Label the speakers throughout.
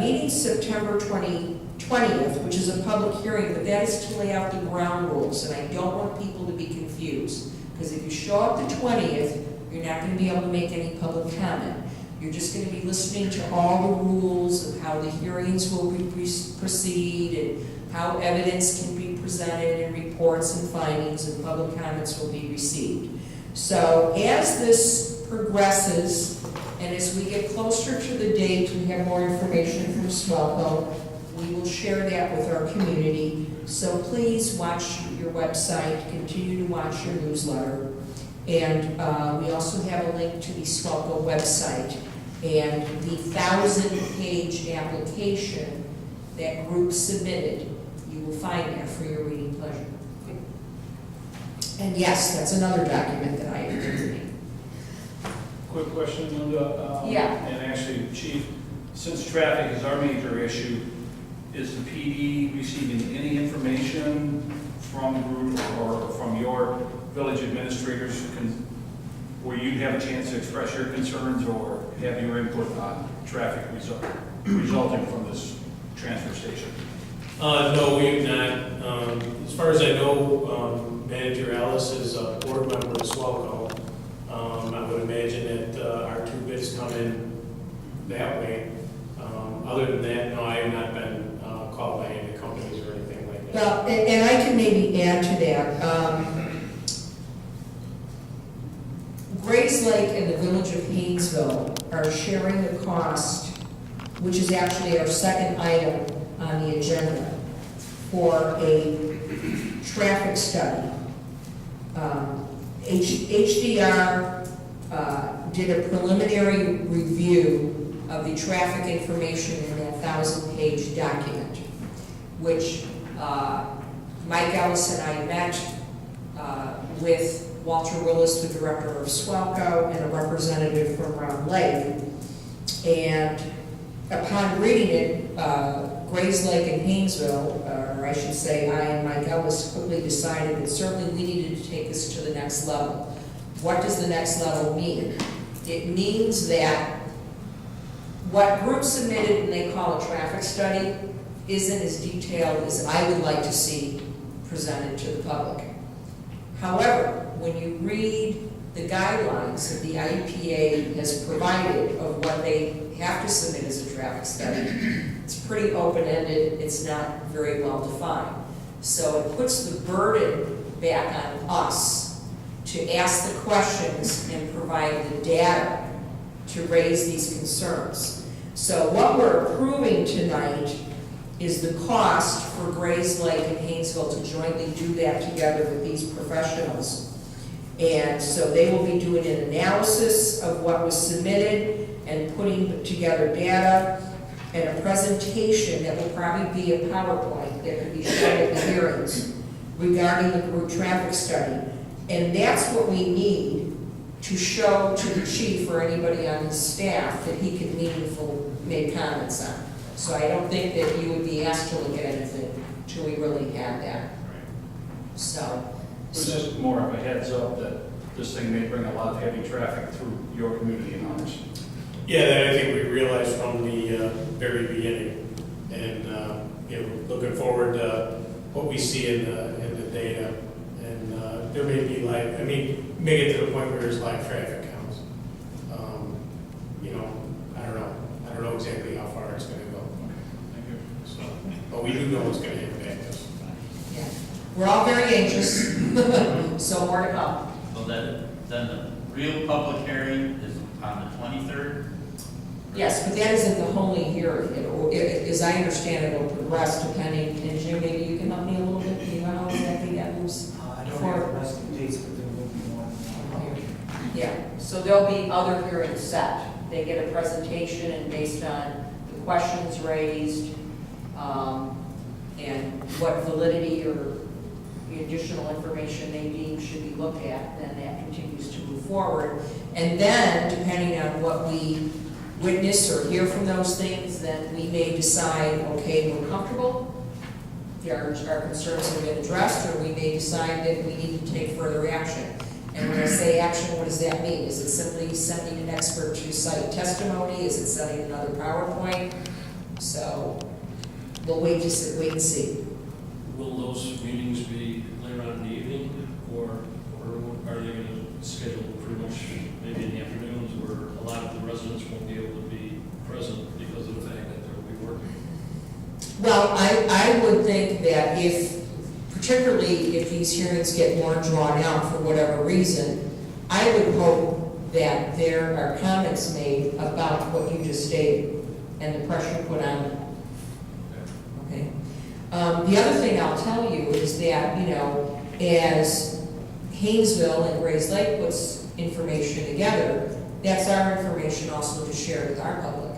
Speaker 1: meeting September 20th, which is a public hearing, but that is to lay out the ground rules, and I don't want people to be confused. Because if you show up the 20th, you're not going to be able to make any public comment. You're just going to be listening to all the rules of how the hearings will proceed and how evidence can be presented and reports and findings and public comments will be received. So as this progresses and as we get closer to the date, we have more information from Swelco. We will share that with our community. So please watch your website, continue to watch your newsletter. And we also have a link to the Swelco website and the 1,000-page application that group submitted. You will find that for your reading pleasure. And yes, that's another document that I have been reading.
Speaker 2: Quick question, Linda.
Speaker 1: Yeah.
Speaker 2: And actually, Chief, since traffic is our major issue, is the PD receiving any information from group or from your village administrators where you have a chance to express your concerns or have your input on traffic resulting from this transfer station?
Speaker 3: No, we have not. As far as I know, Manager Ellis is a board member of Swelco. I would imagine that our two bids come in that way. Other than that, no, I have not been called by any companies or anything like that.
Speaker 1: Well, and I can maybe add to that. Grays Lake and the village of Hainesville are sharing the cost, which is actually our second item on the agenda, for a traffic study. HDR did a preliminary review of the traffic information in that 1,000-page document, which Mike Ellis and I met with Walter Willis, the director of Swelco, and a representative from Round Lake. And upon reading it, Grays Lake and Hainesville, or I should say I and Mike Ellis, quickly decided that certainly we needed to take this to the next level. What does the next level mean? It means that what group submitted and they call a traffic study isn't as detailed as I would like to see presented to the public. However, when you read the guidelines that the IEPA has provided of what they have to submit as a traffic study, it's pretty open-ended, it's not very well defined. So it puts the burden back on us to ask the questions and provide the data to raise these concerns. So what we're approving tonight is the cost for Grays Lake and Hainesville to jointly do that together with these professionals. And so they will be doing an analysis of what was submitted and putting together data and a presentation that will probably be a PowerPoint that could be shown at the hearings regarding the group traffic study. And that's what we need to show to the chief or anybody on his staff that he can meaningfully make comments on. So I don't think that you would be asked to look at anything until we really have that. So.
Speaker 2: It's just more of a heads up that this thing may bring a lot of heavy traffic through your community and ours.
Speaker 3: Yeah, that I think we realized from the very beginning, and you know, looking forward to what we see in the data, and there may be live. I mean, may get to the point where there's live traffic counts. You know, I don't know exactly how far it's going to go.
Speaker 2: Thank you.
Speaker 3: So, but we do know it's going to impact us.
Speaker 1: Yeah. We're all very anxious, so more to come.
Speaker 4: So then the real public hearing is on the 23rd?
Speaker 1: Yes, but that isn't the only hearing. As I understand it, will progress depending, and Jim, maybe you can help me a little bit. Do you know how exactly that moves?
Speaker 5: I don't have the rest of the dates, but there will be one.
Speaker 1: Yeah, so there'll be other hearings set. They get a presentation, and based on the questions raised, and what validity or the additional information they deem should be looked at, then that continues to move forward. And then, depending on what we witness or hear from those things, then we may decide, okay, we're comfortable, our concerns have been addressed, or we may decide that we need to take further action. And when I say action, what does that mean? Is it simply sending an expert to cite testimony? Is it sending another PowerPoint? So we'll wait and see.
Speaker 6: Will those meetings be later on in the evening, or are they going to schedule pretty much maybe in the afternoons, where a lot of the residents won't be able to be present because of the fact that they'll be working?
Speaker 1: Well, I would think that particularly if these hearings get more drawn out for whatever reason, I would hope that there are comments made about what you just stated and the pressure put on them. Okay. The other thing I'll tell you is that, as Hainesville and Grays Lake puts information together, that's our information also to share with our public.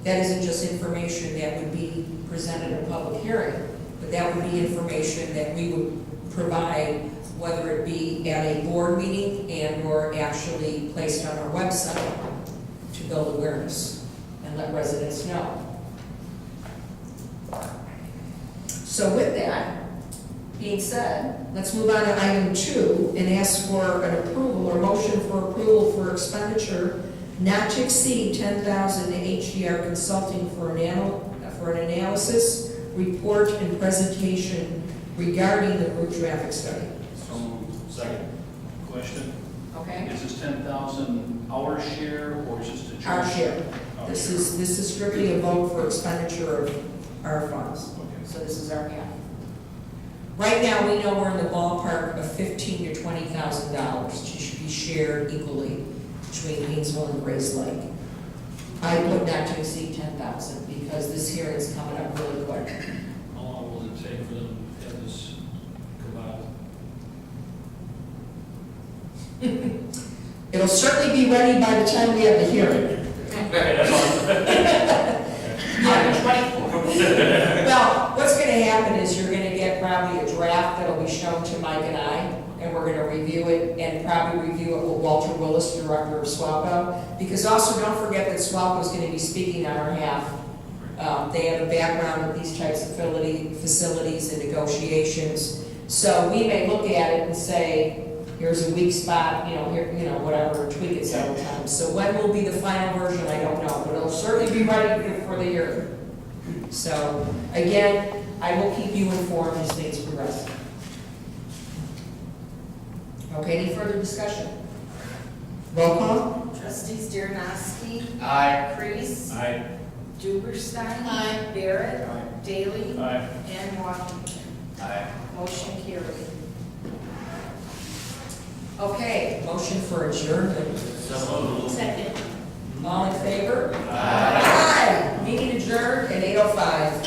Speaker 1: That isn't just information that would be presented at a public hearing, but that would be information that we would provide, whether it be at a board meeting and/or actually placed on our website to build awareness and let residents know. So with that being said, let's move on to item 2 and ask for an approval or motion for approval for expenditure not to exceed $10,000 to HDR Consulting for an analysis, report, and presentation regarding the route traffic study.
Speaker 2: So moved. Second. Question,
Speaker 1: Okay?
Speaker 2: is this 10,000 our share or is this the
Speaker 1: Our
Speaker 2: church?
Speaker 1: share.
Speaker 2: Our
Speaker 1: This
Speaker 2: share.
Speaker 1: is strictly a vote for expenditure of our funds.
Speaker 2: Okay.
Speaker 1: So this is our half. Right now, we know we're in the ballpark of $15,000 to $20,000 to be shared equally between Hainesville and Grays Lake. I put not to exceed 10,000 because this hearing is coming up really quick.
Speaker 6: How long will it take for them to have this compiled?
Speaker 1: It'll certainly be ready by the time we have the hearing. Well, what's going to happen is you're going to get probably a draft that'll be shown to Mike and I, and we're going to review it and probably review it with Walter Willis, Director of SWAPO, because also don't forget that SWAPO is going to be speaking on our behalf. They have a background with these types of facilities and negotiations. So we may look at it and say, here's a weak spot, here, whatever, tweak it several times. So when will be the final version, I don't know, but it'll certainly be ready for the hearing. So again, I will keep you informed as things progress. Okay, any further discussion? Roll call?
Speaker 7: Trustees Dernoski.
Speaker 4: Aye.
Speaker 7: Kreis.
Speaker 2: Aye.
Speaker 7: Duberstein.
Speaker 1: Aye.
Speaker 7: Barrett.
Speaker 2: Aye.
Speaker 7: Daly.
Speaker 2: Aye.
Speaker 7: And Washington.
Speaker 4: Aye.
Speaker 7: Motion carried.
Speaker 1: Okay, motion for adjournment.
Speaker 4: So moved.
Speaker 7: Second.
Speaker 1: All in favor?
Speaker 4: Aye.
Speaker 1: Aye. Meeting adjourned at 8:05.